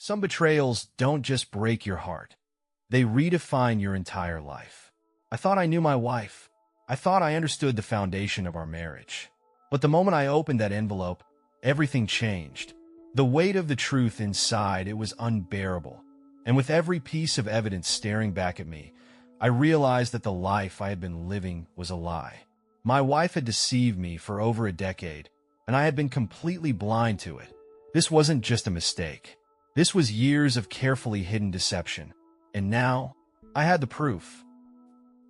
Some betrayals don't just break your heart. They redefine your entire life. I thought I knew my wife. I thought I understood the foundation of our marriage. But the moment I opened that envelope, everything changed. The weight of the truth inside, it was unbearable. And with every piece of evidence staring back at me, I realized that the life I had been living was a lie. My wife had deceived me for over a decade, and I had been completely blind to it. This wasn't just a mistake. This was years of carefully hidden deception. And now, I had the proof.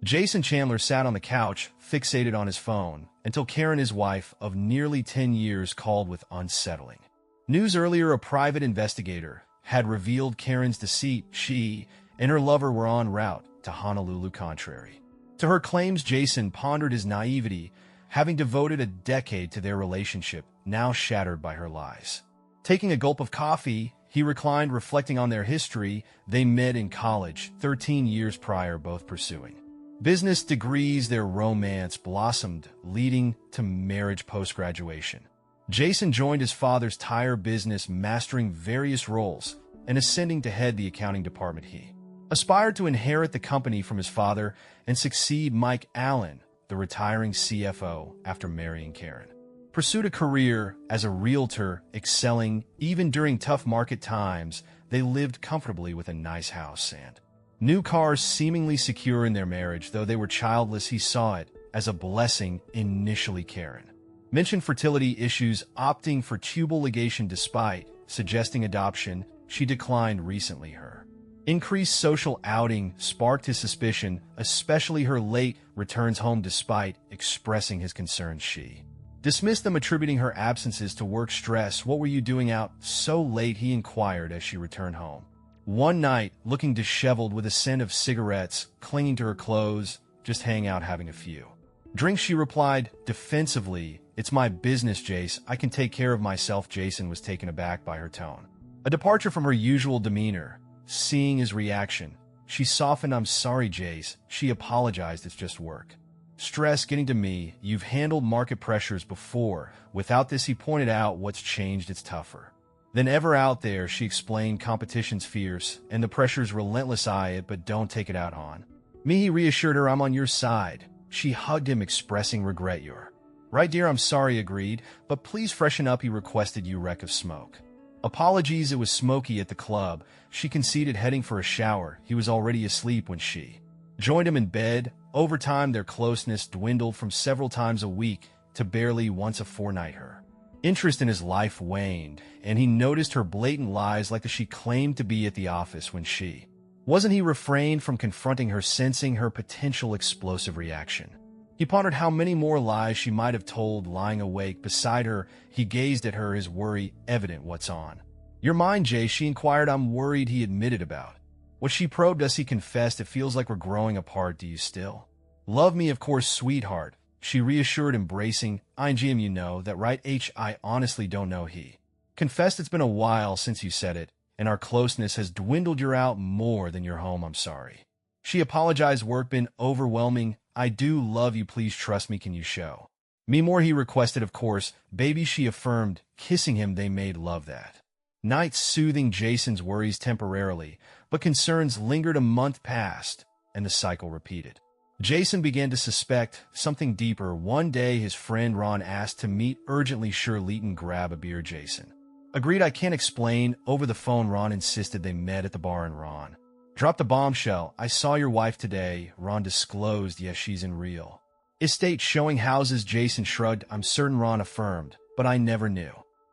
Jason Chandler sat on the couch, fixated on his phone, until Karen, his wife of nearly 10 years, called with unsettling news. Earlier, a private investigator had revealed Karen's deceit. She and her lover were en route to Honolulu. Contrary to her claims, Jason pondered his naivety, having devoted a decade to their relationship, now shattered by her lies. Taking a gulp of coffee, he reclined, reflecting on their history. They met in college, 13 years prior, both pursuing business degrees. Their romance blossomed, leading to marriage post-graduation. Jason joined his father's tire business, mastering various roles and ascending to head the accounting department. He aspired to inherit the company from his father and succeed Mike Allen, the retiring CFO, after marrying Karen. Pursued a career as a realtor, excelling even during tough market times. They lived comfortably with a nice house and new cars, seemingly secure in their marriage. Though they were childless, he saw it as a blessing. Initially, Karen mentioned fertility issues, opting for tubal ligation despite suggesting adoption. She declined recently. Her increased social outing sparked his suspicion, especially her late returns home despite expressing his concerns. She dismissed them, attributing her absences to work stress. "What were you doing out so late?" he inquired as she returned home one night, looking disheveled with a scent of cigarettes clinging to her clothes. "Just hang out, having a few drinks," she replied defensively. "It's my business, Jace. I can take care of myself." Jason was taken aback by her tone, a departure from her usual demeanor. Seeing his reaction, she softened. "I'm sorry, Jace." She apologized. "It's just work stress getting to me. You've handled market pressures before. Without this," he pointed out. "What's changed? It's tougher than ever out there," she explained. "Competition's fierce, and the pressure's relentless. I it, but don't take it out on me," he reassured her. "I'm on your side." She hugged him, expressing regret. "You're right, dear." "I'm sorry," agreed. "But please freshen up," he requested. "You wreck of smoke." Apologies. It was smoky at the club. She conceded, heading for a shower. He was already asleep when she joined him in bed. Over time, their closeness dwindled from several times a week to barely once a fortnight. Her interest in his life waned, and he noticed her blatant lies, like the she claimed to be at the office when she wasn't. He refrained from confronting her, sensing her potential explosive reaction. He pondered how many more lies she might have told. Lying awake beside her, he gazed at her, his worry evident. "What's on your mind, Jay?" she inquired. "I'm worried," he admitted. "About what?" She probed. As he confessed, "It feels like we're growing apart." "Do you still love me?" "Of course, sweetheart," she reassured, embracing. "IGM, you know that, right?" "I honestly don't know," he confessed. "It's been a while since you said it, and our closeness has dwindled. You're out more than you're home." "I'm sorry," she apologized. "Work been overwhelming." "I do love you. Please trust me. Can you show me more?" he requested. "Of course, baby," she affirmed, kissing him. They made love that night, soothing Jason's worries temporarily, but concerns lingered. A month passed, and the cycle repeated. Jason began to suspect something deeper. One day, his friend Ron asked to meet urgently. "Sure, Leighton, grab a beer." Jason agreed. "I can't explain over the phone." Ron insisted. They met at the bar, and Ron dropped a bombshell. "I saw your wife today," Ron disclosed. "Yes, she's in real estate, showing houses." Jason shrugged. "I'm certain," Ron affirmed, "but I never knew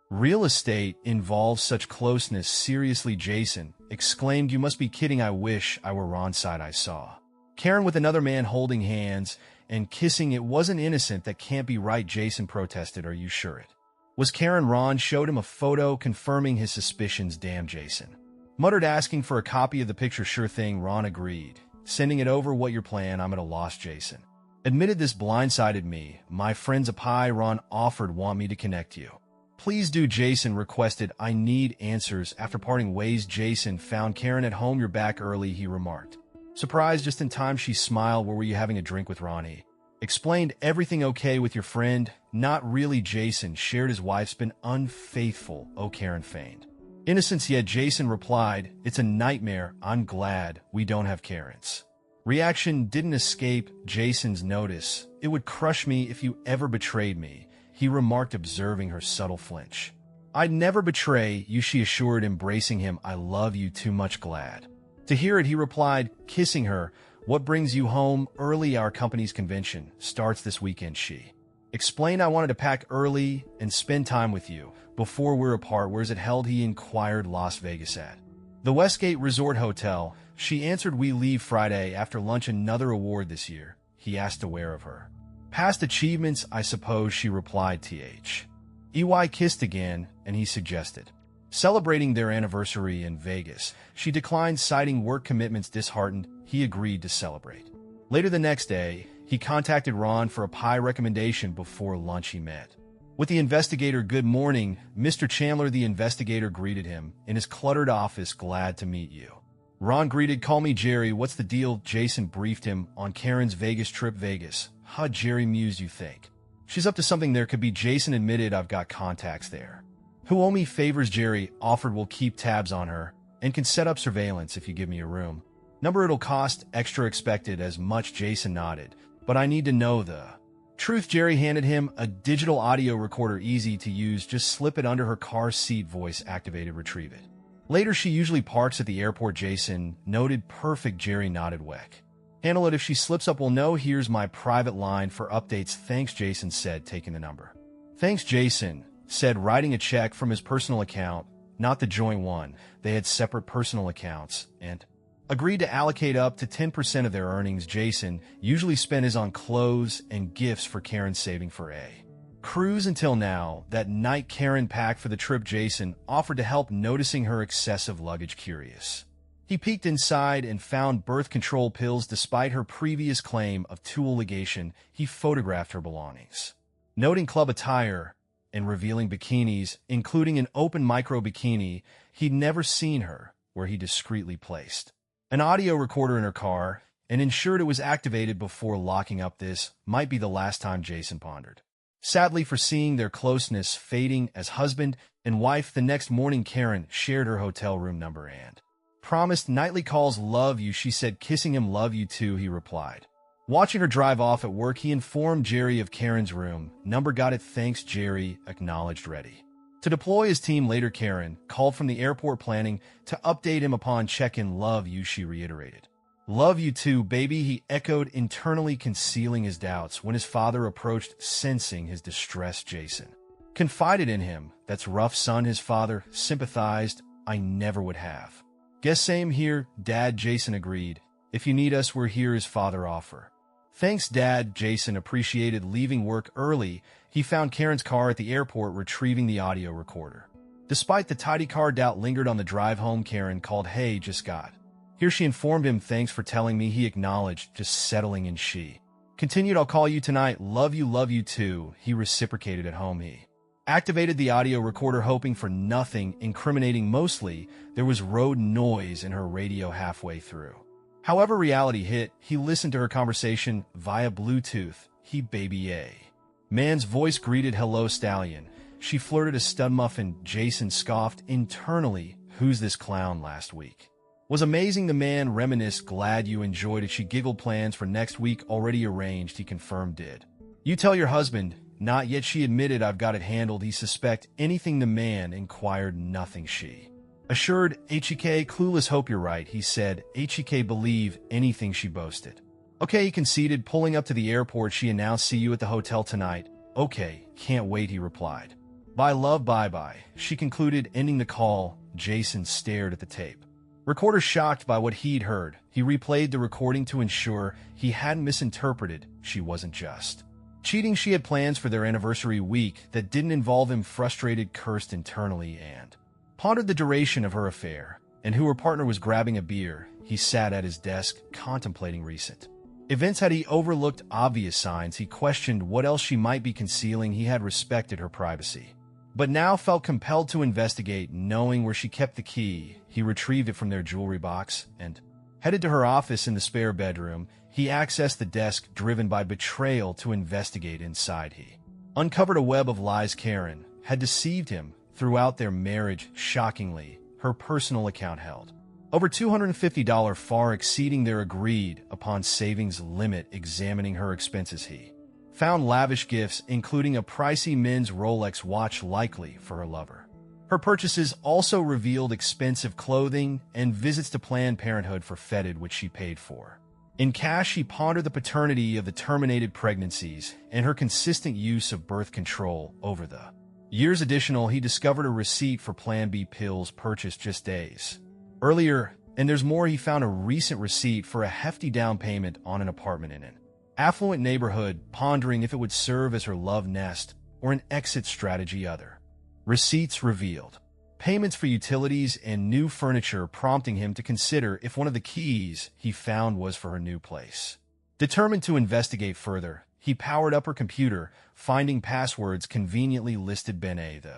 real estate involves such closeness." "Seriously," Jason exclaimed. "You must be kidding." "I wish I were." Ron sighed. "I saw Karen with another man, holding hands and kissing. It wasn't innocent." "That can't be right," Jason protested. "Are you sure it was Karen?" Ron showed him a photo, confirming his suspicions. "Damn," Jason muttered, asking for a copy of the picture. "Sure thing," Ron agreed, sending it over. "What your plan?" "I'm at a loss," Jason admitted. "This blindsided me. My friend's a pie," Ron offered. "Want me to connect you?" "Please do," Jason requested. "I need answers." After parting ways, Jason found Karen at home. "You're back early," he remarked. Surprised just in time, she smiled. "Where were you having a drink with Ronnie?" Explained. "Everything okay with your friend?" "Not really," Jason shared. "His wife's been unfaithful." "Oh," Karen feigned Innocence, yet Jason replied, "It's a nightmare. I'm glad we don't have Karens." Reaction didn't escape Jason's notice. "It would crush me if you ever betrayed me," he remarked, observing her subtle flinch. "I'd never betray you," she assured, embracing him. "I love you too much, glad." To hear it, he replied, kissing her, "What brings you home early? Our company's convention starts this weekend." She explained, "I wanted to pack early and spend time with you before we're apart." "Where's it held?" he inquired. "Las Vegas at the Westgate Resort Hotel." She answered. "We leave Friday after lunch." "Another award this year?" he asked, aware of her past achievements. "I suppose," she replied. THEY kissed again, and he suggested celebrating their anniversary in Vegas. She declined, citing work commitments. Disheartened, he agreed to celebrate. Later the next day, he contacted Ron for a pie recommendation. Before lunch, he met with the investigator. "Good morning, Mr. Chandler." The investigator greeted him in his cluttered office. "Glad to meet you." Ron greeted, "Call me Jerry. What's the deal?" Jason briefed him on Karen's Vegas trip. "Vegas? Huh?" Jerry mused. "You think she's up to something?" "There could be." Jason admitted, "I've got contacts there who owe me favors." Jerry offered, "We'll keep tabs on her and can set up surveillance if you give me a room number. It'll cost extra." Expected as much, Jason nodded. "But I need to know the truth." Jerry handed him a digital audio recorder, easy to use. "Just slip it under her car seat." Voice activated. "Retrieve it later. She usually parks at the airport." Jason noted. "Perfect." Jerry nodded. "Weck. Handle it. If she slips up, we'll know. Here's my private line for updates." "Thanks," Jason said, taking the number. "Thanks," Jason said, writing a check from his personal account, not the joint one. They had separate personal accounts, and agreed to allocate up to 10% of their earnings. Jason usually spent his on clothes and gifts for Karen, saving for a cruise until now. That night, Karen packed for the trip. Jason offered to help, noticing her excessive luggage. Curious, he peeked inside and found birth control pills. Despite her previous claim of tool ligation, he photographed her belongings, noting club attire and revealing bikinis, including an open micro bikini he'd never seen her, where he discreetly placed an audio recorder in her car and ensured it was activated before locking up. This might be the last time, Jason pondered, sadly foreseeing their closeness fading as husband and wife. The next morning, Karen shared her hotel room number and promised nightly calls. "Love you," she said, kissing him. "Love you too," he replied. Watching her drive off at work, he informed Jerry of Karen's room number. "Got it, thanks." Jerry acknowledged, ready to deploy his team later. Karen called from the airport, planning to update him upon check-in. "Love you," she reiterated. "Love you too, baby," he echoed, internally concealing his doubts. When his father approached, sensing his distress, Jason confided in him. "That's rough, son." His father sympathized. "I never would have." "Guess same here, Dad," Jason agreed. "If you need us, we're here." His father offered. "Thanks, Dad." Jason appreciated. Leaving work early, he found Karen's car at the airport, retrieving the audio recorder. Despite the tidy car, doubt lingered on the drive home. Karen called. "Hey, just got here." She informed him. "Thanks for telling me." He acknowledged, just settling in. She continued, "I'll call you tonight." Love you too," he reciprocated. At home, he activated the audio recorder, hoping for nothing incriminating. Mostly, there was road noise in her radio halfway through. However, reality hit. He listened to her conversation via Bluetooth. "He baby a man's voice greeted. "Hello, stallion." She flirted. "A stud muffin." Jason scoffed internally. "Who's this clown? Last week was amazing." The man reminisced. "Glad you enjoyed it." She giggled. "Plans for next week already arranged." He confirmed. "Did you tell your husband?" "Not yet." She admitted. "I've got it handled." He suspect anything? The man inquired. "Nothing," she assured. "HEK clueless." "Hope you're right," he said. HEK believe anything she boasted. "Okay," he conceded. Pulling up to the airport, she announced, "See you at the hotel tonight." "Okay, can't wait," he replied. "Bye, love." "Bye-bye," she concluded, ending the call. Jason stared at the tape recorder, shocked by what he'd heard. He replayed the recording to ensure he hadn't misinterpreted. She wasn't just cheating. She had plans for their anniversary week that didn't involve him. Frustrated, cursed internally, and pondered the duration of her affair and who her partner was. Grabbing a beer, he sat at his desk, contemplating recent events. Had he overlooked obvious signs? He questioned what else she might be concealing. He had respected her privacy, but now felt compelled to investigate. Knowing where she kept the key, he retrieved it from their jewelry box and headed to her office in the spare bedroom. He accessed the desk, driven by betrayal, to investigate. Inside, he uncovered a web of lies. Karen had deceived him throughout their marriage. Shockingly, her personal account held. Over $250, far exceeding their agreed-upon savings limit. Examining her expenses, he found lavish gifts, including a pricey men's Rolex watch likely for her lover. Her purchases also revealed expensive clothing and visits to Planned Parenthood for fetid, which she paid for. In cash, she pondered the paternity of the terminated pregnancies and her consistent use of birth control over the years. Additional, he discovered a receipt for Plan B pills purchased just days earlier, and there's more. He found a recent receipt for a hefty down payment on an apartment in an affluent neighborhood, pondering if it would serve as her love nest or an exit strategy. Other receipts revealed payments for utilities and new furniture, prompting him to consider if one of the keys he found was for her new place. Determined to investigate further, he powered up her computer, finding passwords conveniently listed beneath the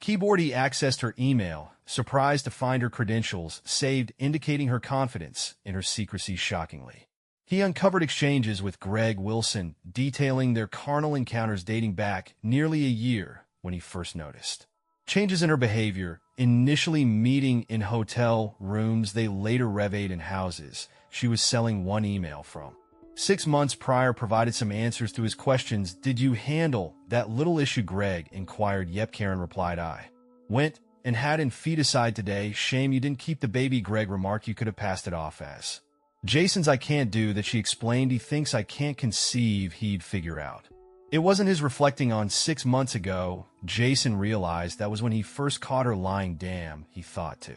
keyboard. He accessed her email, surprised to find her credentials saved, indicating her confidence in her secrecy. Shockingly, he uncovered exchanges with Greg Wilson, detailing their carnal encounters dating back nearly a year when he first noticed changes in her behavior, initially meeting in hotel rooms they later revealed in houses she was selling. One email from 6 months prior provided some answers to his questions. "Did you handle that little issue?" Greg inquired. "Yep," Karen replied. "I went and had infanticide today. Shame you didn't keep the baby." Greg remarked, "You could have passed it off as Jason's. I can't do that," she explained. "He thinks I can't conceive. He'd figure out." It wasn't his. Reflecting on 6 months ago, Jason realized that was when he first caught her lying. Damn, he thought to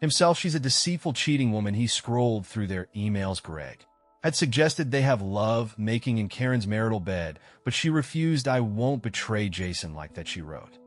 himself, she's a deceitful, cheating woman. He scrolled through their emails. Greg had suggested they have love making in Karen's marital bed, but she refused. "I won't betray Jason like that," she wrote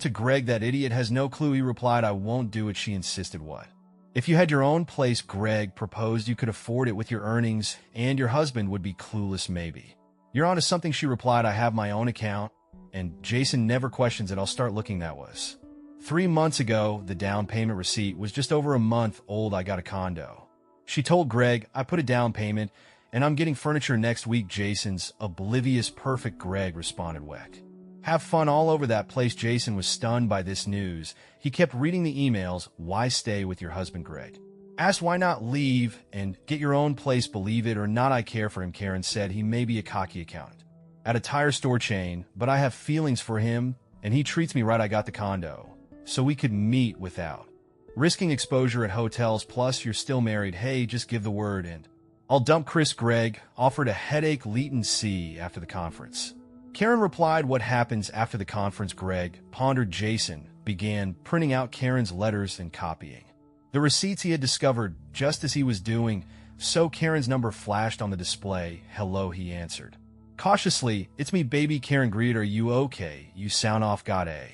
to Greg. "That idiot has no clue," he replied. "I won't do it," she insisted. "What if you had your own place?" Greg proposed. "You could afford it with your earnings, and your husband would be clueless." "Maybe you're onto something," she replied. "I have my own account, and Jason never questions it. I'll start looking." That was 3 months ago. The down payment receipt was just over a month old. "I got a condo," she told Greg. "I put a down payment, and I'm getting furniture next week." Jason's oblivious. "Perfect," Greg responded. "Weck. Have fun all over that place." Jason was stunned by this news. He kept reading the emails. "Why stay with your husband?" Greg asked. "Why not leave and get your own place? Believe it or not, I care for him," Karen said. "He may be a cocky accountant at a tire store chain, but I have feelings for him, and he treats me right. I got the condo so we could meet without risking exposure at hotels. Plus, you're still married. Hey, just give the word and I'll dump Chris." Greg offered a headache. Latency after the conference, Karen replied. "What happens after the conference?" Greg pondered. Jason began printing out Karen's letters and copying the receipts he had discovered just as he was doing so. Karen's number flashed on the display. "Hello," he answered cautiously. "It's me, baby." Karen greeted. "Are you okay? You sound off." "Got a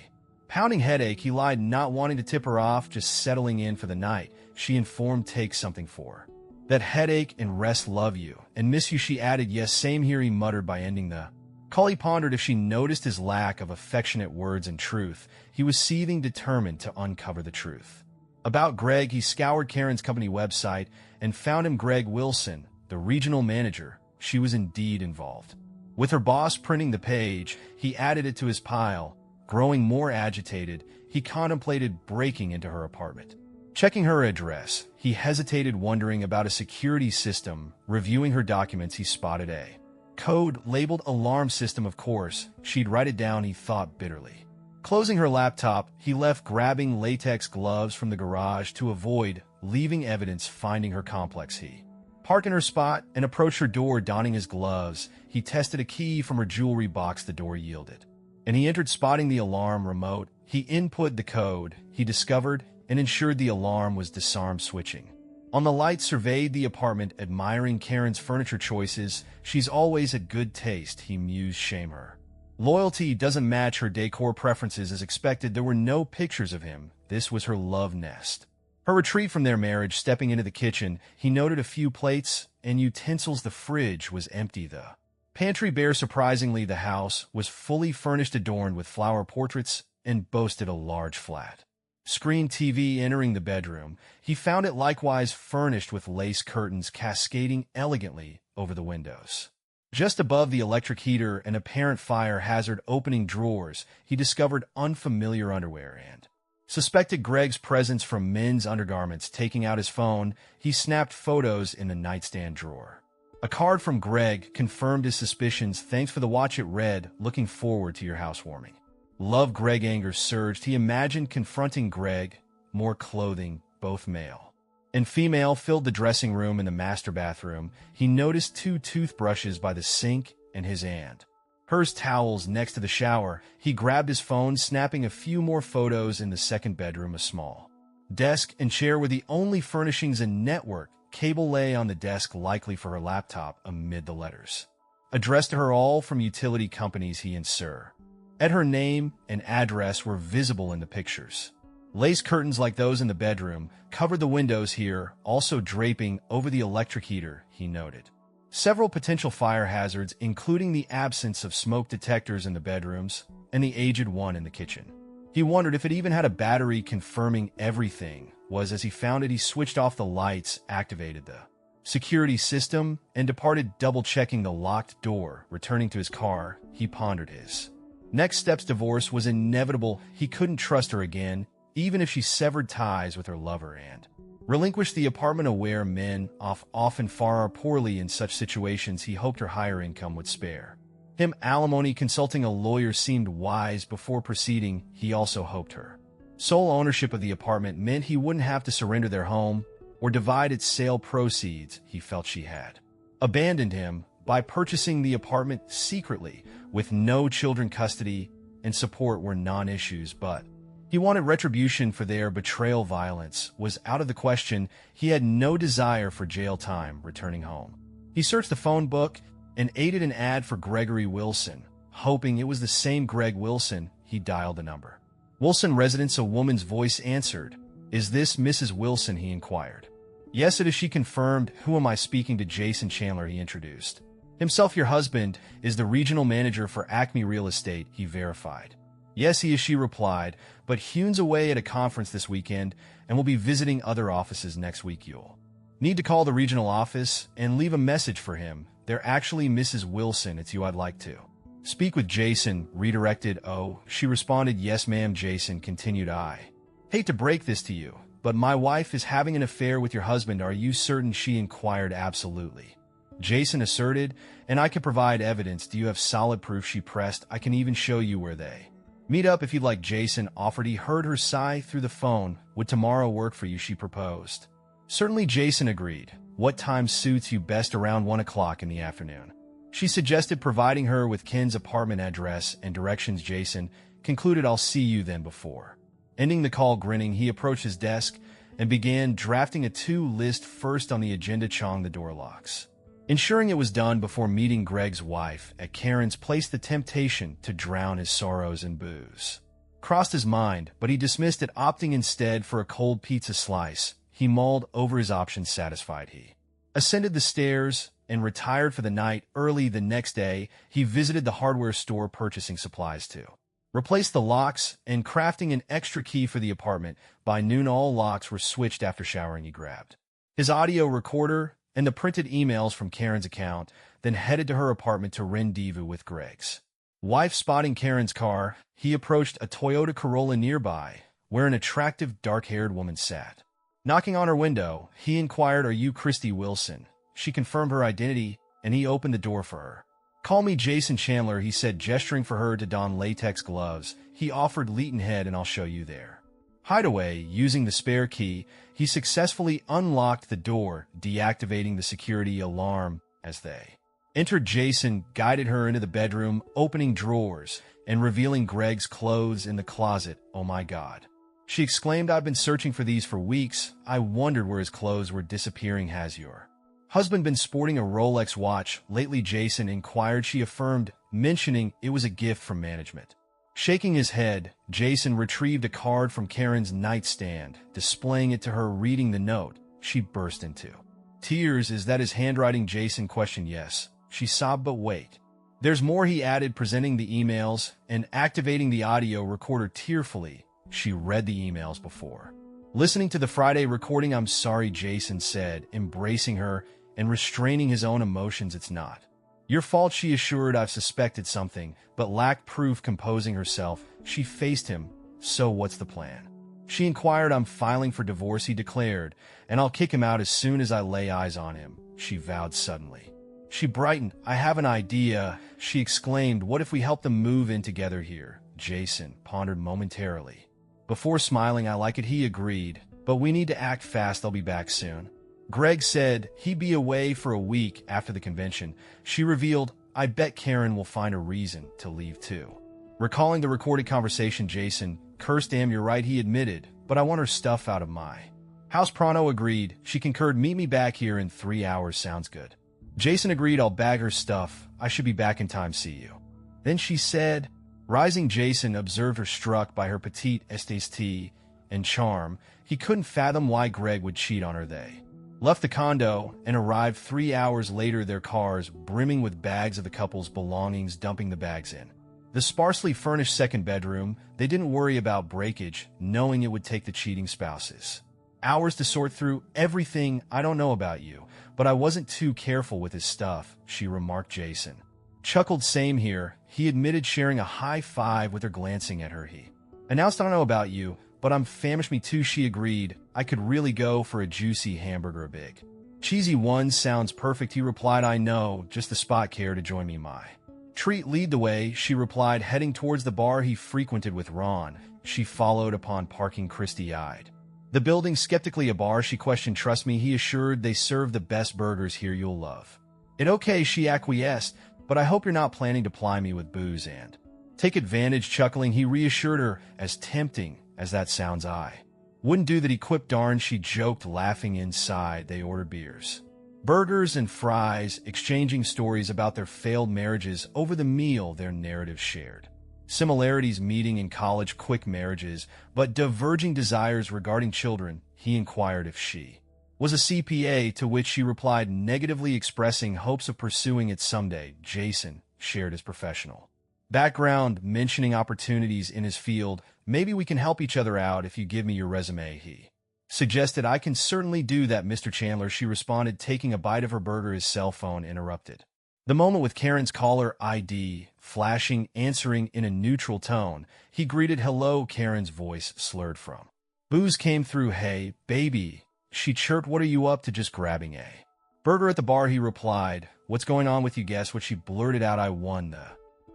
pounding headache," he lied, not wanting to tip her off. "Just settling in for the night," she informed. "Take something for that headache and rest. Love you and miss you," she added. "Yes, same here," he muttered by ending the call. He pondered if she noticed his lack of affectionate words and truth. He was seething, determined to uncover the truth about Greg. He scoured Karen's company website and found him. Greg Wilson, the regional manager. She was indeed involved with her boss printing the page. He added it to his pile. Growing more agitated, he contemplated breaking into her apartment. Checking her address, he hesitated, wondering about a security system. Reviewing her documents, he spotted a code labeled alarm system. Of course, she'd write it down, he thought bitterly. Closing her laptop, he left, grabbing latex gloves from the garage to avoid leaving evidence. Finding her complex, he parked in her spot and approached her door. Donning his gloves, he tested a key from her jewelry box. The door yielded, and he entered. Spotting the alarm remote, he input the code he discovered and ensured the alarm was disarmed. Switching on the light, surveyed the apartment, admiring Karen's furniture choices. She's always had good taste, he mused. Shame her loyalty doesn't match her decor preferences as expected. There were no pictures of him. This was her love nest, her retreat from their marriage. Stepping into the kitchen, he noted a few plates and utensils. The fridge was empty, the pantry bare. Surprisingly, the house was fully furnished, adorned with flower portraits, and boasted a large flat screen TV. Entering the bedroom, he found it likewise furnished with lace curtains cascading elegantly over the windows. Just above the electric heater, an apparent fire hazard. Opening drawers, he discovered unfamiliar underwear and Suspected Greg's presence from men's undergarments. Taking out his phone, he snapped photos in the nightstand drawer. A card from Greg confirmed his suspicions. Thanks for the watch, it read. Looking forward to your housewarming. Love. Greg anger surged. He imagined confronting Greg. More clothing, both male and female, filled the dressing room and the master bathroom. He noticed 2 toothbrushes by the sink and his and hers towels next to the shower. He grabbed his phone, snapping a few more photos in the second bedroom. A small desk and chair were the only furnishings, and network cable lay on the desk, likely for her laptop. Amid the letters addressed to her, all from utility companies, he and Sir Ed, her name and address were visible in the pictures. Lace curtains like those in the bedroom covered the windows here, also draping over the electric heater, he noted. Several potential fire hazards, including the absence of smoke detectors in the bedrooms and the aged one in the kitchen. He wondered if it even had a battery. Confirming everything was as he found it, he switched off the lights, activated the security system, and departed, double-checking the locked door. Returning to his car, he pondered his next steps. Divorce was inevitable. He couldn't trust her again, even if she severed ties with her lover and relinquished the apartment. Aware men often fare poorly in such situations, he hoped her higher income would spare him alimony. Consulting a lawyer seemed wise before proceeding. He also hoped her sole ownership of the apartment meant he wouldn't have to surrender their home or divide its sale proceeds. He felt she had abandoned him by purchasing the apartment secretly, with no children. Custody and support were non-issues, but he wanted retribution for their betrayal. Violence was out of the question. He had no desire for jail time. Returning home, he searched the phone book and aided an ad for Gregory Wilson. Hoping it was the same Greg Wilson, he dialed the number. Wilson residence. A woman's voice answered. Is this Mrs. Wilson? He inquired. Yes, it is, she confirmed. Who am I speaking to? Jason Chandler, he introduced himself. Your husband is the regional manager for Acme Real Estate, he verified. Yes, he is, she replied, but Hune's away at a conference this weekend and will be visiting other offices next week. You'll need to call the regional office and leave a message for him. They're actually Mrs. Wilson. It's you. I'd like to speak with Jason. Redirected. Oh, she responded. Yes, ma'am. Jason continued. I hate to break this to you, but my wife is having an affair with your husband. Are you certain? She inquired. Absolutely, Jason asserted, and I can provide evidence. Do you have solid proof? She pressed. I can even show you where they meet up if you'd like, Jason offered. He heard her sigh through the phone. Would tomorrow work for you? She proposed. Certainly, Jason agreed. What time suits you best? Around 1 o'clock in the afternoon, she suggested, providing her with Ken's apartment address and directions. Jason concluded, I'll see you then. Before ending the call, grinning, he approached his desk and began drafting a to-do list. First on the agenda, Chong the door locks. Ensuring it was done before meeting Greg's wife at Karen's place, the temptation to drown his sorrows in booze crossed his mind, but he dismissed it, opting instead for a cold pizza slice. He mulled over his options. Satisfied, he ascended the stairs and retired for the night. Early the next day, he visited the hardware store, purchasing supplies to replace the locks and crafting an extra key for the apartment. By noon, all locks were switched. After showering, he grabbed his audio recorder and the printed emails from Karen's account, then headed to her apartment to rendezvous with Greg's wife. Spotting Karen's car, he approached a Toyota Corolla nearby, where an attractive dark-haired woman sat. Knocking on her window, he inquired, Are you Christy Wilson? She confirmed her identity, and he opened the door for her. Call me Jason Chandler, he said, gesturing for her to don latex gloves. He offered Leeton Head, and I'll show you there. Hideaway. Using the spare key, he successfully unlocked the door, deactivating the security alarm. As they entered, Jason guided her into the bedroom, opening drawers and revealing Greg's clothes in the closet. Oh my God, she exclaimed. I've been searching for these for weeks. I wondered where his clothes were disappearing. Has your husband been sporting a Rolex watch lately? Jason inquired. She affirmed, mentioning it was a gift from management. Shaking his head, Jason retrieved a card from Karen's nightstand. Displaying it to her, reading the note, she burst into tears. Is that his handwriting? Jason questioned. Yes, she sobbed. But wait, there's more, he added, presenting the emails and activating the audio recorder. Tearfully, she read the emails before listening to the Friday recording. I'm sorry, Jason said, embracing her and restraining his own emotions. It's not your fault, she assured. I've suspected something, but lacked proof. Composing herself, she faced him. So what's the plan? She inquired. I'm filing for divorce, he declared, and I'll kick him out as soon as I lay eyes on him, she vowed suddenly. She brightened. I have an idea, she exclaimed. What if we help them move in together here? Jason pondered momentarily. Before smiling, I like it, he agreed, but we need to act fast. They'll be back soon. Greg said he'd be away for a week after the convention. She revealed, I bet Karen will find a reason to leave too. Recalling the recorded conversation, Jason cursed. Damn, you're right, he admitted, but I want her stuff out of my house. Prano agreed. She concurred. Meet me back here in 3 hours. Sounds good. Jason agreed. I'll bag her stuff. I should be back in time. See you. Then she said, rising. Jason observed her, struck by her petite estate and charm. He couldn't fathom why Greg would cheat on her. They left the condo and arrived 3 hours later, their cars brimming with bags of the couple's belongings, dumping the bags in the sparsely furnished second bedroom. They didn't worry about breakage, knowing it would take the cheating spouses hours to sort through everything. I don't know about you, but I wasn't too careful with his stuff, she remarked. Jason chuckled. Same here, he admitted, sharing a high five with her. Glancing at her, he announced, I don't know about you, but I'm famished. Me too, she agreed. I could really go for a juicy hamburger. A big cheesy one sounds perfect, he replied. I know just the spot. Care to join me? My treat. Lead the way, she replied, heading towards the bar he frequented with Ron. She followed. Upon parking, Christy eyed the building skeptically. A bar, she questioned. Trust me, he assured. They serve the best burgers here. You'll love it. Okay, she acquiesced, but I hope you're not planning to ply me with booze and take advantage. Chuckling, he reassured her. As tempting as that sounds, I wouldn't do that, he quipped. Darn, she joked, laughing. Inside, they ordered beers, burgers, and fries, exchanging stories about their failed marriages over the meal. Their narratives shared similarities, meeting in college, quick marriages, but diverging desires regarding children. He inquired if she was a CPA, to which she replied negatively, expressing hopes of pursuing it someday. Jason shared his professional background, mentioning opportunities in his field. Maybe we can help each other out if you give me your resume, he suggested. I can certainly do that, Mr. Chandler, she responded, taking a bite of her burger. His cell phone interrupted the moment with Karen's caller ID flashing. Answering in a neutral tone, he greeted. Hello. Karen's voice, slurred from booze, came through. Hey, baby, she chirped. What are you up to? Just grabbing a burger at the bar, he replied. What's going on with you? Guess what? She blurted out. I won the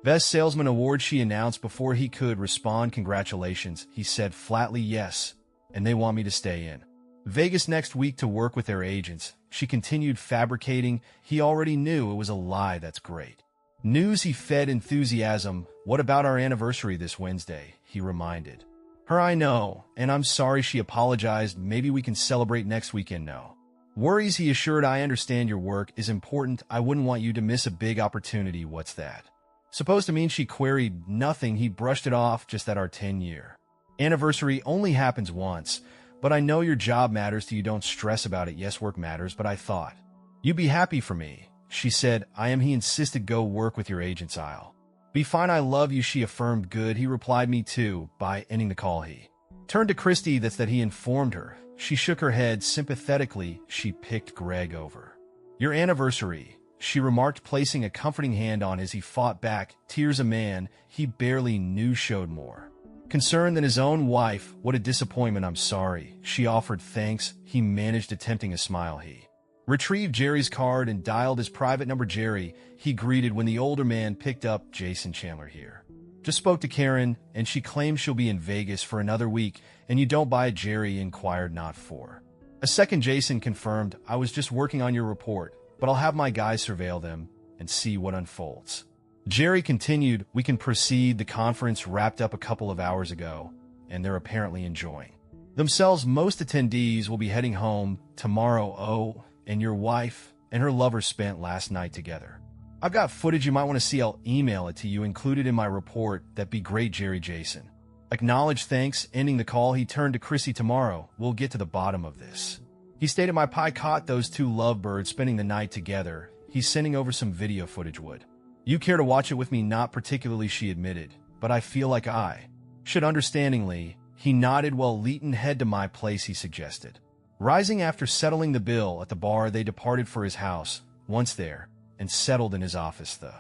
Best Salesman Award, she announced before he could respond. Congratulations, he said flatly. Yes, and they want me to stay in Vegas next week to work with their agents, she continued, fabricating. He already knew it was a lie. That's great news, he fed enthusiasm. What about our anniversary this Wednesday? He reminded her. I know, and I'm sorry, she apologized. Maybe we can celebrate next weekend. No worries, he assured. I understand your work is important. I wouldn't want you to miss a big opportunity. What's that supposed to mean? She queried. Nothing, he brushed it off. Just that our 10-year anniversary only happens once, but I know your job matters to you. Don't stress about it. Yes, work matters, but I thought you'd be happy for me, she said. I am, he insisted. Go work with your agents. I'll be fine. I love you, she affirmed. Good, he replied. Me too. By ending the call, he turned to Christy. That's that, he informed her. She shook her head sympathetically. She picked Greg over your anniversary, she remarked, placing a comforting hand on his. He fought back, tears. A man he barely knew showed more concern than his own wife. What a disappointment. I'm sorry, she offered. Thanks, he managed, attempting a smile. He retrieved Jerry's card and dialed his private number. Jerry, he greeted when the older man picked up. Jason, Chandler here. Just spoke to Karen, and she claims she'll be in Vegas for another week. And you don't buy it? Jerry inquired. Not for a second, Jason confirmed. I was just working on your report, but I'll have my guys surveil them and see what unfolds. Jerry continued. We can proceed. The conference wrapped up a couple of hours ago, and they're apparently enjoying themselves. Most attendees will be heading home tomorrow. Oh, and your wife and her lover spent last night together. I've got footage you might want to see. I'll email it to you, included in my report. That'd be great, Jerry. Jason acknowledged. Thanks. Ending the call, he turned to Chrissy. Tomorrow, we'll get to the bottom of this, he stated. My pie caught those two lovebirds spending the night together. He's sending over some video footage. Would you care to watch it with me? Not particularly, she admitted, but I feel like I should. Understandingly, he nodded. Well, Leighton, head to my place, he suggested. Rising after settling the bill at the bar, they departed for his house. Once there and settled in his office, the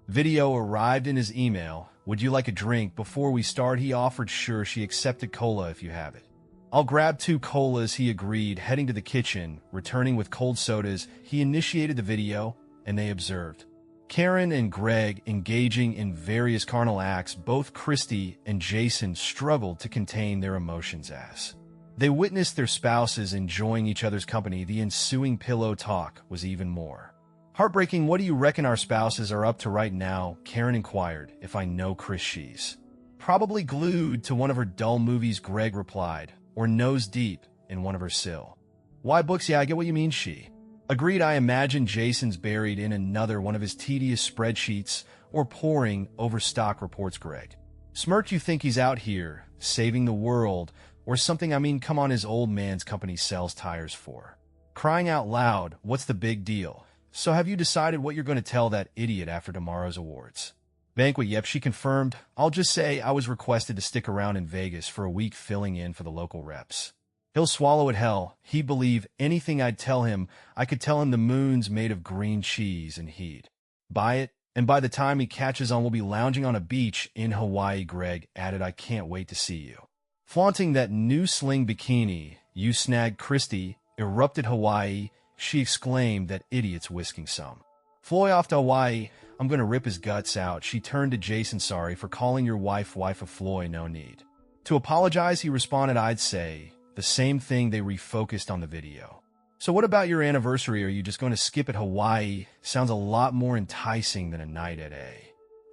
video arrived in his email. Would you like a drink before we start? He offered. Sure, she accepted. Cola if you have it. I'll grab 2 colas, he agreed, heading to the kitchen. Returning with cold sodas, he initiated the video, and they observed Karen and Greg engaging in various carnal acts. Both Christy and Jason struggled to contain their emotions as they witnessed their spouses enjoying each other's company. The ensuing pillow talk was even more heartbreaking. What do you reckon our spouses are up to right now? Karen inquired. If I know Chris, she's probably glued to one of her dull movies, Greg replied, or nose deep in one of her sill. Why books? Yeah, I get what you mean, she agreed. I imagine Jason's buried in another one of his tedious spreadsheets or poring over stock reports. Greg smirked. You think he's out here saving the world or something? I mean, come on, his old man's company sells tires for crying out loud. What's the big deal? So have you decided what you're going to tell that idiot after tomorrow's awards banquet? Yep, she confirmed. I'll just say I was requested to stick around in Vegas for a week filling in for the local reps. He'll swallow it. Hell, he'd believe anything I'd tell him. I could tell him the moon's made of green cheese and he'd buy it. And by the time he catches on, we'll be lounging on a beach in Hawaii. Greg added, I can't wait to see you flaunting that new sling bikini you snagged. Christy erupted. Hawaii, she exclaimed. That idiot's whisking some Floy off to Hawaii. I'm going to rip his guts out. She turned to Jason. Sorry for calling your wife of Floy. No need to apologize, he responded. I'd say the same thing. They refocused on the video. So what about your anniversary? Are you just going to skip it? Hawaii sounds a lot more enticing than a night at a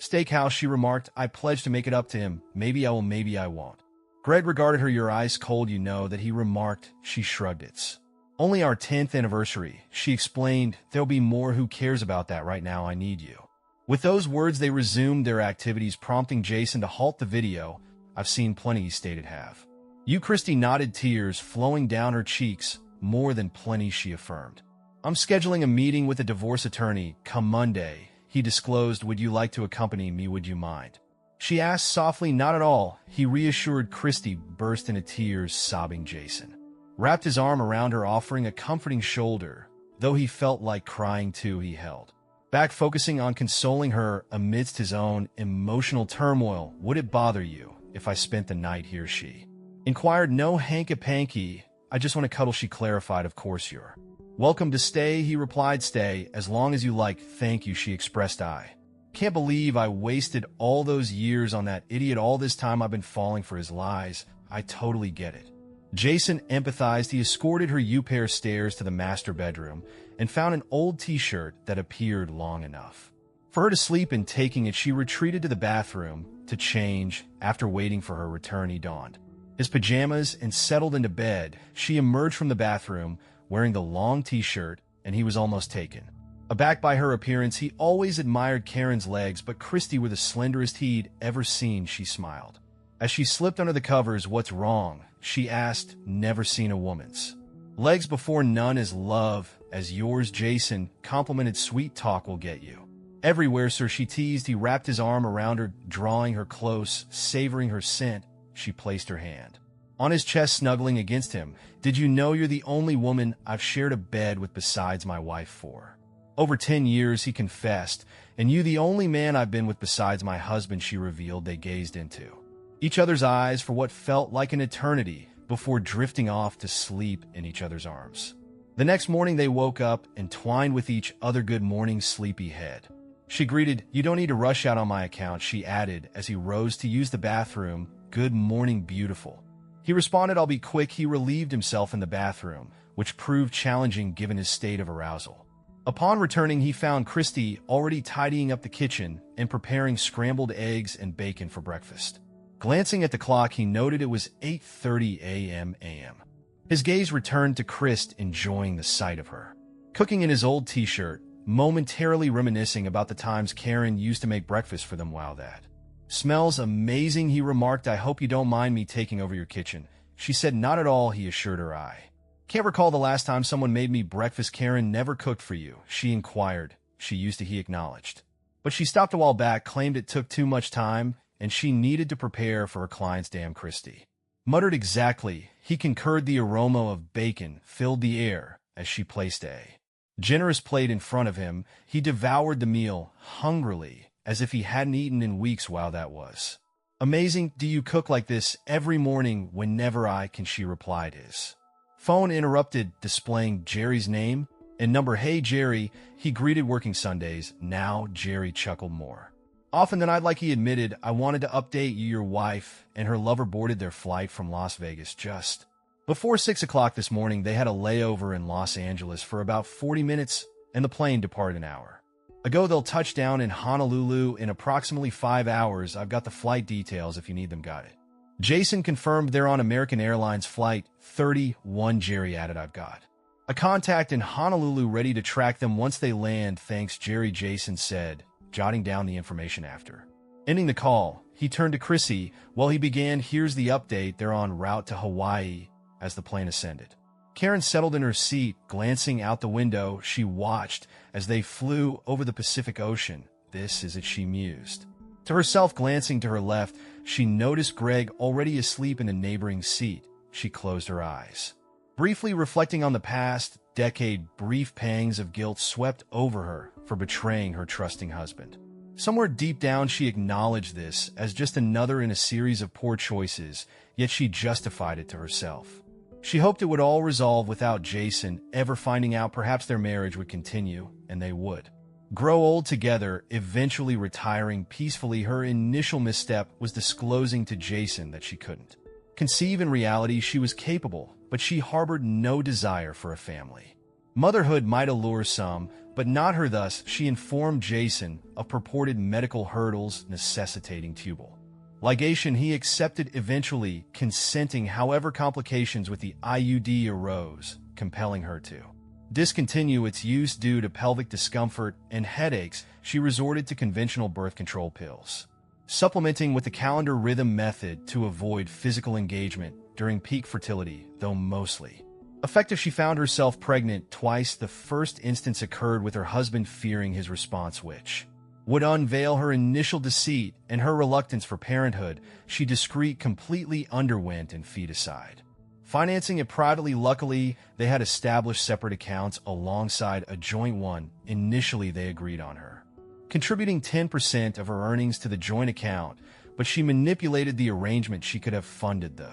steakhouse, she remarked. I pledge to make it up to him. Maybe I will, maybe I won't. Greg regarded her. You're ice cold, you know that, he remarked. She shrugged. It's only our 10th anniversary, she explained. There'll be more. Who cares about that right now? I need you. With those words, they resumed their activities, prompting Jason to halt the video. I've seen plenty, he stated. Have you? Christy nodded, tears flowing down her cheeks. More than plenty, she affirmed. I'm scheduling a meeting with a divorce attorney come Monday, he disclosed. Would you like to accompany me? Would you mind? She asked softly. Not at all, he reassured. Christy burst into tears, sobbing. Jason wrapped his arm around her, offering a comforting shoulder. Though he felt like crying too, he held back, focusing on consoling her amidst his own emotional turmoil. Would it bother you if I spent the night here? She inquired. No hanky-panky, I just want to cuddle, she clarified. Of course you're welcome to stay, he replied. Stay as long as you like. Thank you, she expressed. I can't believe I wasted all those years on that idiot. All this time I've been falling for his lies. I totally get it. Jason empathized. He escorted her U-pair stairs to the master bedroom and found an old t-shirt that appeared long enough for her to sleep in. Taking it, she retreated to the bathroom to change. After waiting for her return, he donned his pajamas and settled into bed. She emerged from the bathroom wearing the long t-shirt, and he was almost taken aback by her appearance. He always admired Karen's legs, but Christy were the slenderest he'd ever seen. She smiled as she slipped under the covers. What's wrong? She asked. Never seen a woman's legs before. None as love as yours, Jason complimented. Sweet talk will get you everywhere, sir, she teased. He wrapped his arm around her, drawing her close, savoring her scent. She placed her hand on his chest, snuggling against him. Did you know you're the only woman I've shared a bed with besides my wife for over 10 years, he confessed. And you the only man I've been with besides my husband, she revealed. They gazed into each other's eyes for what felt like an eternity before drifting off to sleep in each other's arms. The next morning they woke up and twined with each other. Good morning, sleepyhead, she greeted. You don't need to rush out on my account, she added as he rose to use the bathroom. Good morning, beautiful, he responded. I'll be quick. He relieved himself in the bathroom, which proved challenging given his state of arousal. Upon returning, he found Christy already tidying up the kitchen and preparing scrambled eggs and bacon for breakfast. Glancing at the clock, he noted it was 8:30 a.m. His gaze returned to Chris, enjoying the sight of her cooking in his old t-shirt, momentarily reminiscing about the times Karen used to make breakfast for them. Wow, that smells amazing, he remarked. I hope you don't mind me taking over your kitchen, she said. Not at all, he assured her. I can't recall the last time someone made me breakfast. Karen never cooked for you, she inquired. She used to, he acknowledged. But she stopped a while back, claimed it took too much time, and she needed to prepare for her clients. Damn, Christy muttered. Exactly, he concurred. The aroma of bacon filled the air as she placed a generous plate in front of him. He devoured the meal hungrily, as if he hadn't eaten in weeks. Wow, that was Amazing, do you cook like this every morning whenever I can, she replied. His phone interrupted, displaying Jerry's name and number. Hey, Jerry, he greeted. Working Sundays. Now, Jerry chuckled more often than I'd like. He admitted, I wanted to update you. Your wife and her lover boarded their flight from Las Vegas just before 6 o'clock this morning. They had a layover in Los Angeles for about 40 minutes, and the plane departed an hour ago. They'll touch down in Honolulu in approximately 5 hours. I've got the flight details if you need them. Got it. Jason confirmed they're on American Airlines Flight 31. Jerry added, I've got a contact in Honolulu ready to track them once they land. Thanks, Jerry, Jason said, jotting down the information. After ending the call, he turned to Chrissy. Well, he began, here's the update. They're en route to Hawaii. As the plane ascended, Karen settled in her seat, glancing out the window. She watched as they flew over the Pacific Ocean. This is it, she mused to herself. Glancing to her left, she noticed Greg already asleep in a neighboring seat. She closed her eyes, briefly reflecting on the past decade. Brief pangs of guilt swept over her for betraying her trusting husband. Somewhere deep down, she acknowledged this as just another in a series of poor choices, yet she justified it to herself. She hoped it would all resolve without Jason ever finding out. Perhaps their marriage would continue, and they would grow old together, eventually retiring peacefully. Her initial misstep was disclosing to Jason that she couldn't conceive. In reality, she was capable, but she harbored no desire for a family. Motherhood might allure some, but not her. Thus, she informed Jason of purported medical hurdles necessitating tubal ligation. He accepted, eventually consenting. However, complications with the IUD arose, compelling her to discontinue its use due to pelvic discomfort and headaches. She resorted to conventional birth control pills, supplementing with the calendar rhythm method to avoid physical engagement during peak fertility. Though mostly effective, she found herself pregnant twice. The first instance occurred with her husband fearing his response, which would unveil her initial deceit and her reluctance for parenthood. She discreetly completely underwent infanticide, financing it privately. Luckily, they had established separate accounts alongside a joint one. Initially, they agreed on her contributing 10% of her earnings to the joint account, but she manipulated the arrangement. She could have funded the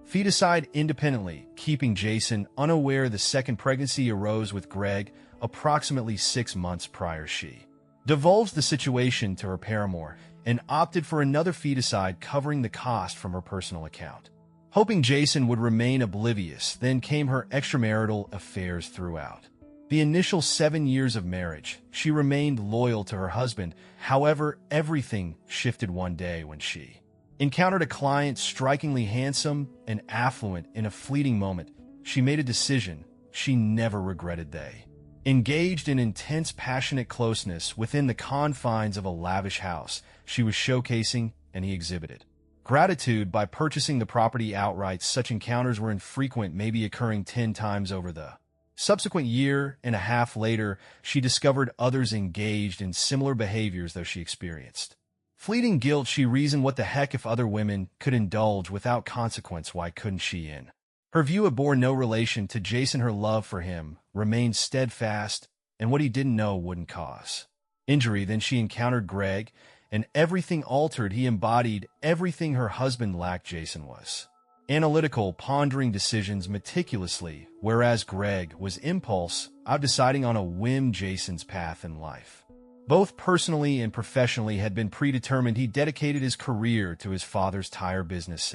feticide independently, keeping Jason unaware. The second pregnancy arose with Greg approximately 6 months prior. She divulged the situation to her paramour and opted for another feticide, covering the cost from her personal account, hoping Jason would remain oblivious. Then came her extramarital affairs. Throughout the initial 7 years of marriage, she remained loyal to her husband. However, everything shifted one day when she encountered a client strikingly handsome and affluent. In a fleeting moment, she made a decision she never regretted. They engaged in intense, passionate closeness within the confines of a lavish house she was showcasing, and he exhibited gratitude by purchasing the property outright. Such encounters were infrequent, maybe occurring 10 times over the subsequent year and a half. Later, she discovered others engaged in similar behaviors, though she experienced fleeting guilt. She reasoned, what the heck, if other women could indulge without consequence, why couldn't she? In her view, it bore no relation to Jason. Her love for him remained steadfast, and what he didn't know wouldn't cause injury. Then she encountered Greg, and everything altered. He embodied everything her husband lacked. Jason was analytical, pondering decisions meticulously, whereas Greg was impulse, out deciding on a whim. Jason's path in life, both personally and professionally, had been predetermined. He dedicated his career to his father's tire business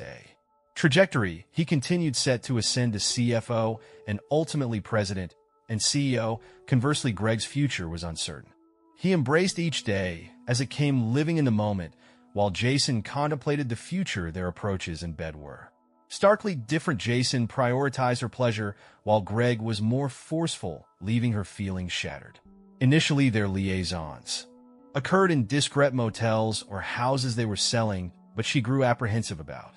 trajectory. He continued, set to ascend to CFO and ultimately president and CEO. Conversely, Greg's future was uncertain. He embraced each day as it came, living in the moment, while Jason contemplated the future. Their approaches in bed were starkly different. Jason prioritized her pleasure, while Greg was more forceful, leaving her feeling shattered. Initially, their liaisons occurred in discreet motels or houses they were selling, but she grew apprehensive about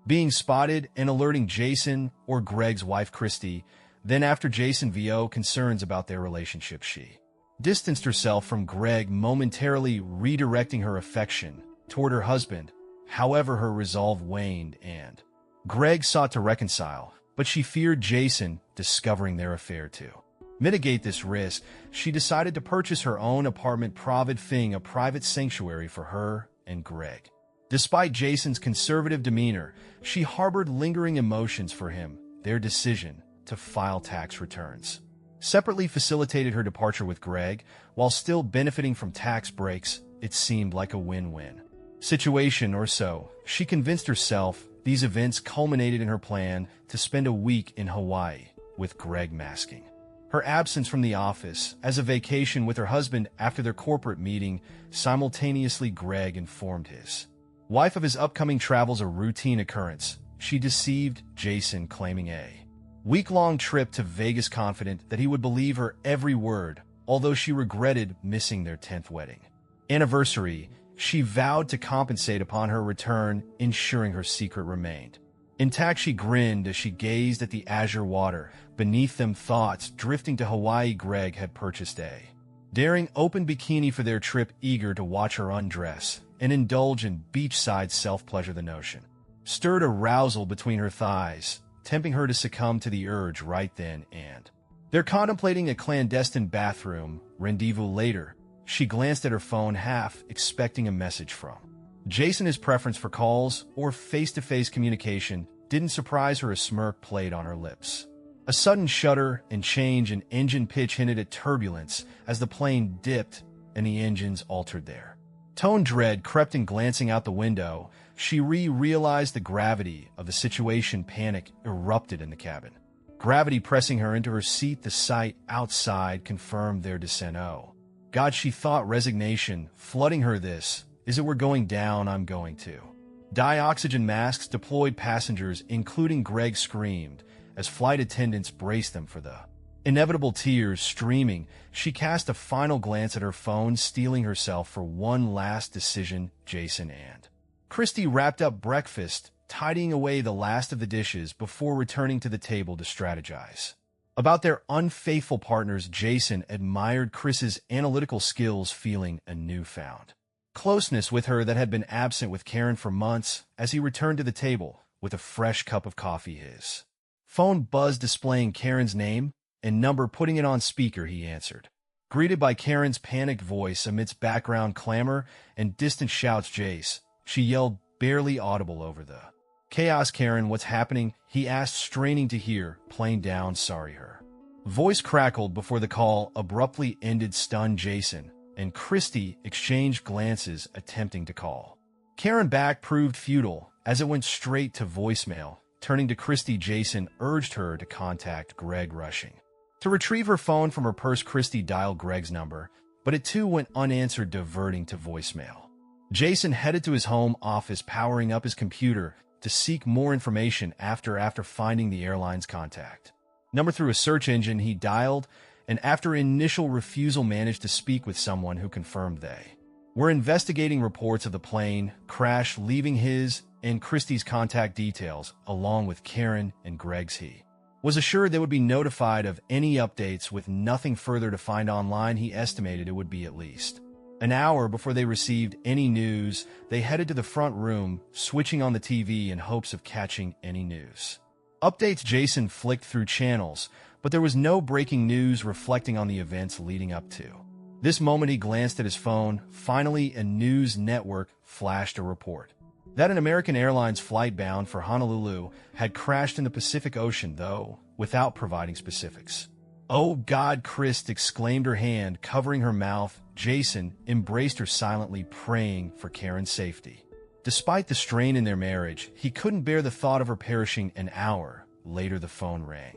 being spotted and alerting Jason or Greg's wife, Christy. Then, after Jason VO concerns about their relationship, she distanced herself from Greg, momentarily redirecting her affection toward her husband. However, her resolve waned, and Greg sought to reconcile, but she feared Jason discovering their affair. To mitigate this risk, she decided to purchase her own apartment, providing a private sanctuary for her and Greg. Despite Jason's conservative demeanor, she harbored lingering emotions for him, their decision to file tax returns. Separately facilitated her departure with Greg, while still benefiting from tax breaks. It seemed like a win-win situation, or so she convinced herself. These events culminated in her plan to spend a week in Hawaii, with Greg masking her absence from the office as a vacation with her husband after their corporate meeting. Simultaneously, Greg informed his wife of his upcoming travels, a routine occurrence. She deceived Jason, claiming a week-long trip to Vegas, confident that he would believe her every word, although she regretted missing their 10th wedding anniversary. She vowed to compensate upon her return, ensuring her secret remained intact. She grinned as she gazed at the azure water beneath them, thoughts drifting to Hawaii. Greg had purchased a daring open bikini for their trip, eager to watch her undress and indulge in beachside self-pleasure. The notion stirred arousal between her thighs, tempting her to succumb to the urge right then and there. Contemplating a clandestine bathroom rendezvous later, she glanced at her phone, half expecting a message from Jason. His preference for calls or face-to-face communication didn't surprise her. A smirk played on her lips. A sudden shudder and change in engine pitch hinted at turbulence as the plane dipped and the engines altered their tone. Dread crept in. Glancing out the window, she realized the gravity of the situation. Panic erupted in the cabin, gravity pressing her into her seat. The sight outside confirmed their descent. Oh God, she thought, resignation flooding her. This is it. We're going down. I'm going to die. Oxygen masks deployed. Passengers, including Greg, screamed as flight attendants braced them for the inevitable. Tears streaming, she cast a final glance at her phone, steeling herself for one last decision. Jason and Christy wrapped up breakfast, tidying away the last of the dishes before returning to the table to strategize about their unfaithful partners. Jason admired Chris's analytical skills, feeling a newfound closeness with her that had been absent with Karen for months. As he returned to the table with a fresh cup of coffee, his phone buzzed, displaying Karen's name and number. Putting it on speaker, he answered, greeted by Karen's panicked voice amidst background clamor and distant shouts. Jace, she yelled, barely audible over the chaos. Karen, what's happening? He asked, straining to hear. Plane down, sorry. Her voice crackled before the call abruptly ended. Stunned, Jason and Christy exchanged glances, attempting to call Karen back proved futile as it went straight to voicemail. Turning to Christy, Jason urged her to contact Greg. Rushing to retrieve her phone from her purse, Christy dialed Greg's number, but it too went unanswered, diverting to voicemail. Jason headed to his home office, powering up his computer to seek more information. After finding the airline's contact number through a search engine, he dialed, and after initial refusal managed to speak with someone who confirmed they were investigating reports of the plane crash, leaving his and Christie's contact details along with Karen and Greg's. He was assured they would be notified of any updates. With nothing further to find online, he estimated it would be at least an hour before they received any news. They headed to the front room, switching on the TV in hopes of catching any news updates. Jason flicked through channels, but there was no breaking news reflecting on the events leading up to this moment. He glanced at his phone. Finally, a news network flashed a report that an American Airlines flight bound for Honolulu had crashed in the Pacific Ocean, though without providing specifics. Oh God, Chris exclaimed, her hand covering her mouth. Jason embraced her silently, praying for Karen's safety. Despite the strain in their marriage, he couldn't bear the thought of her perishing. An hour later, the phone rang.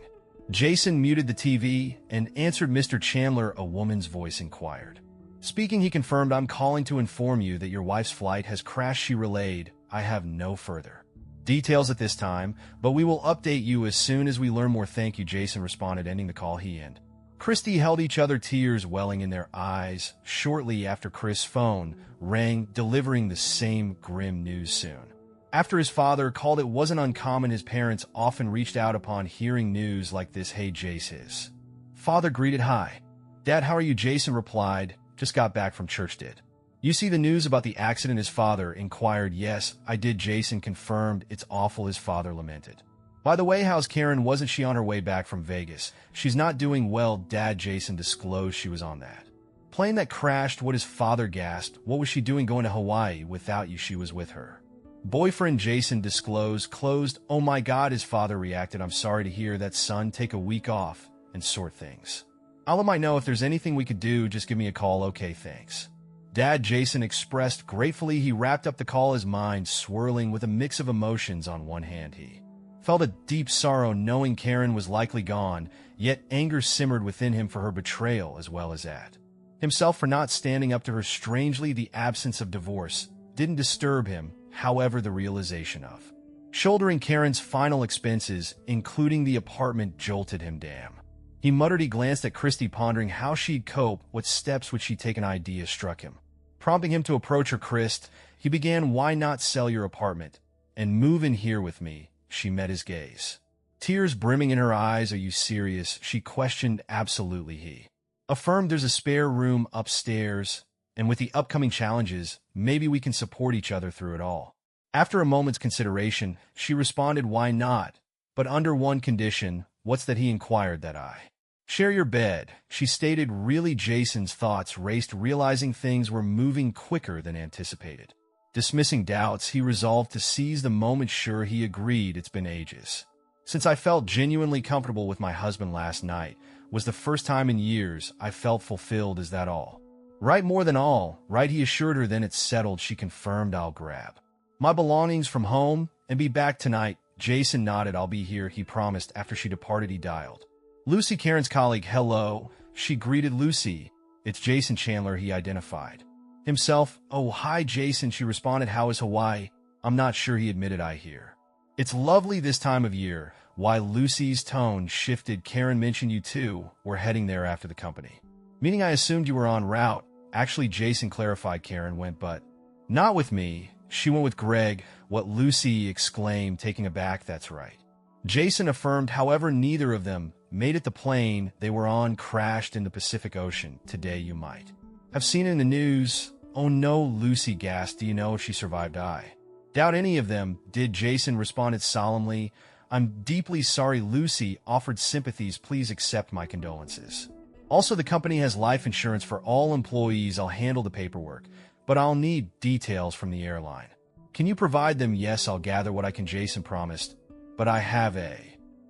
Jason muted the TV and answered. Mr. Chandler, a woman's voice inquired. Speaking, he confirmed, I'm calling to inform you that your wife's flight has crashed. She relayed, I have no further details at this time, but we will update you as soon as we learn more. Thank you, Jason responded, ending the call. He and Christy held each other, tears welling in their eyes. Shortly after, Chris' phone rang, delivering the same grim news. Soon after his father called, it wasn't uncommon. His parents often reached out upon hearing news like this. Hey, Jace, his father greeted. Hi, Dad, how are you? Jason replied, just got back from church. Did you see the news about the accident? His father inquired. Yes, I did, Jason confirmed. It's awful, his father lamented. By the way, how's Karen? Wasn't she on her way back from Vegas? She's not doing well, Dad, Jason disclosed. She was on that plane that crashed. What? His father gasped. What was she doing going to Hawaii without you? She was with her Boyfriend Jason disclosed, closed, "Oh my God," his father reacted, "I'm sorry to hear that, son. Take a week off and sort things. I'll let me know if there's anything we could do. Just give me a call. Okay, thanks." Dad Jason expressed gratefully. He wrapped up the call, his mind swirling with a mix of emotions. On one hand, he felt a deep sorrow knowing Karen was likely gone, yet anger simmered within him for her betrayal as well as at himself for not standing up to her. Strangely, the absence of divorce didn't disturb him. However, the realization of shouldering Karen's final expenses, including the apartment, jolted him. Damn. He muttered. He glanced at Christy, pondering how she'd cope. What steps would she take? An idea struck him, prompting him to approach her. "Christ," he began, "why not sell your apartment and move in here with me?" She met his gaze, tears brimming in her eyes. "Are you serious?" she questioned. "Absolutely," he affirmed. "There's a spare room upstairs, and with the upcoming challenges, maybe we can support each other through it all." After a moment's consideration, she responded, "Why not? But under one condition." "What's that?" he inquired. "That I share your bed," she stated. Really, Jason's thoughts raced, realizing things were moving quicker than anticipated. Dismissing doubts, he resolved to seize the moment. "Sure," he agreed. "It's been ages since I felt genuinely comfortable with my husband. Last night was the first time in years I felt fulfilled." "Is that all?" "Right, more than all, right," he assured her. "Then it's settled," she confirmed. "I'll grab my belongings from home and be back tonight." Jason nodded. "I'll be here," he promised. After she departed, he dialed Lucy, Karen's colleague. "Hello," she greeted. "Lucy, it's Jason Chandler," he identified himself. "Oh, hi, Jason," she responded. "How is Hawaii?" "I'm not sure," he admitted. "I hear it's lovely this time of year." Why? Lucy's tone shifted. "Karen mentioned you too. We're heading there after the company meeting. I assumed you were en route." "Actually," Jason clarified, "Karen went, but not with me. She went with Greg." "What?" Lucy exclaimed, taken aback. "That's right," Jason affirmed. "However, neither of them made it. The plane they were on crashed in the Pacific Ocean today. You might have seen it in the news." "Oh no," Lucy gasped. "Do you know if she survived?" "I doubt any of them did," Jason responded solemnly. "I'm deeply sorry." Lucy offered sympathies. "Please accept my condolences. Also, the company has life insurance for all employees. I'll handle the paperwork, but I'll need details from the airline. Can you provide them?" "Yes, I'll gather what I can," Jason promised. "But I have a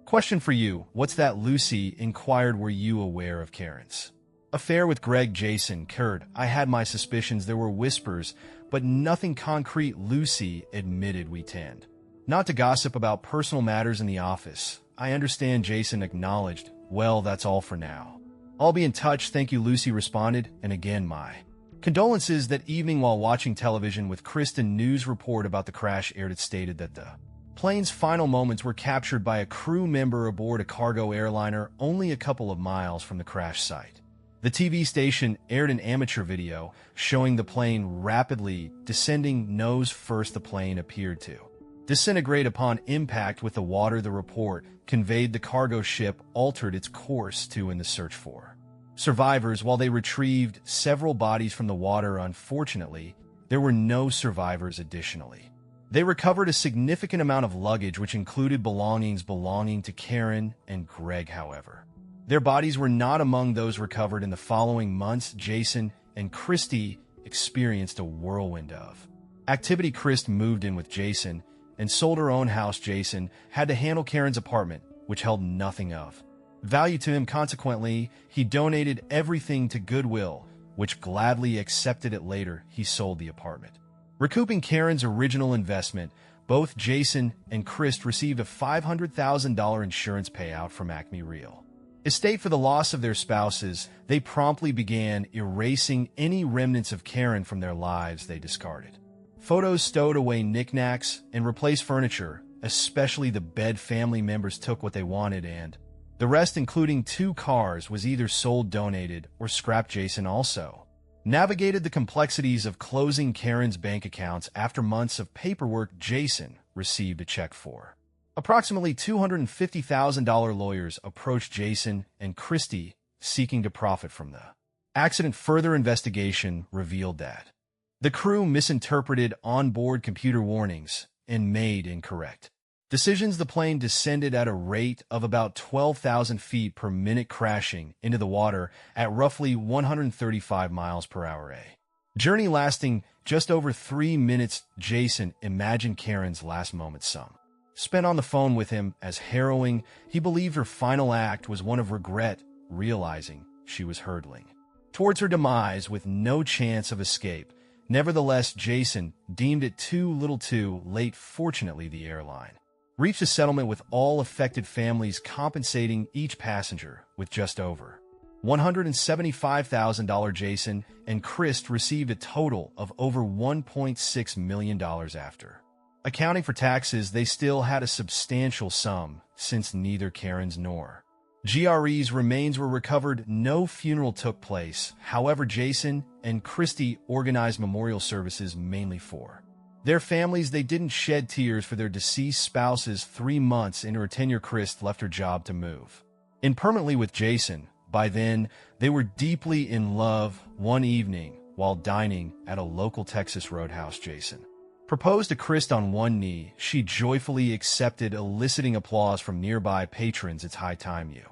question for you." "What's that?" Lucy inquired. "Were you aware of Karen's affair with Greg?" Jason curd. "I had my suspicions. There were whispers, but nothing concrete," Lucy admitted. "We tend not to gossip about personal matters in the office." "I understand," Jason acknowledged. "Well, that's all for now. I'll be in touch." "Thank you," Lucy responded. "And again, my condolences." That evening, while watching television with Kristen, news report about the crash aired. It stated that the plane's final moments were captured by a crew member aboard a cargo airliner only a couple of miles from the crash site. The TV station aired an amateur video showing the plane rapidly descending nose first. The plane appeared to disintegrate upon impact with the water. The report conveyed the cargo ship altered its course to in the search for survivors. While they retrieved several bodies from the water, unfortunately, there were no survivors. Additionally, they recovered a significant amount of luggage, which included belongings belonging to Karen and Greg. However, their bodies were not among those recovered. In the following months, Jason and Christy experienced a whirlwind of activity. Chris moved in with Jason and sold her own house. Jason had to handle Karen's apartment, which held nothing of value to him. Consequently, he donated everything to Goodwill, which gladly accepted it. Later, he sold the apartment, recouping Karen's original investment. Both Jason and Chris received a $500,000 insurance payout from Acme Real Estate for the loss of their spouses. They promptly began erasing any remnants of Karen from their lives. They discarded photos, stowed away knickknacks, and replaced furniture. Especially the bed. Family members took what they wanted, and the rest, including 2 cars, was either sold, donated, or scrapped. Jason also navigated the complexities of closing Karen's bank accounts. After months of paperwork, Jason received a check for approximately $250,000. Lawyers approached Jason and Christy seeking to profit from the accident. Further investigation revealed that the crew misinterpreted onboard computer warnings and made incorrect decisions. The plane descended at a rate of about 12,000 feet per minute, crashing into the water at roughly 135 miles per hour. A Journey lasting just over 3 minutes, Jason imagined Karen's last moments some. Spent on the phone with him as harrowing, he believed her final act was one of regret, realizing she was hurtling towards her demise with no chance of escape. Nevertheless, Jason deemed it too little too late. Fortunately, the airline reached a settlement with all affected families, compensating each passenger with just over $175,000. Jason and Chris received a total of over $1.6 million after accounting for taxes. They still had a substantial sum, since neither Karen's nor GRE's remains were recovered. No funeral took place. However, Jason and Christy organized memorial services mainly for their families. They didn't shed tears for their deceased spouses. 3 months into her tenure, Chris left her job to move in permanently with Jason. By then, they were deeply in love. One evening, while dining at a local Texas roadhouse, Jason proposed to Chris on one knee. She joyfully accepted, eliciting applause from nearby patrons. "It's high time you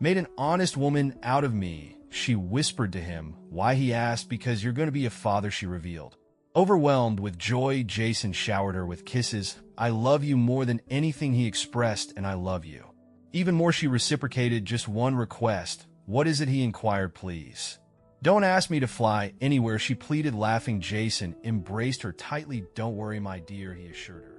made an honest woman out of me," she whispered to him. "Why?" he asked. "Because you're going to be a father," she revealed. Overwhelmed with joy, Jason showered her with kisses. "I love you more than anything," he expressed, "and I love you even more," she reciprocated. "Just one request." "What is it?" he inquired. "Please don't ask me to fly anywhere," she pleaded, laughing. Jason embraced her tightly. "Don't worry, my dear," he assured her.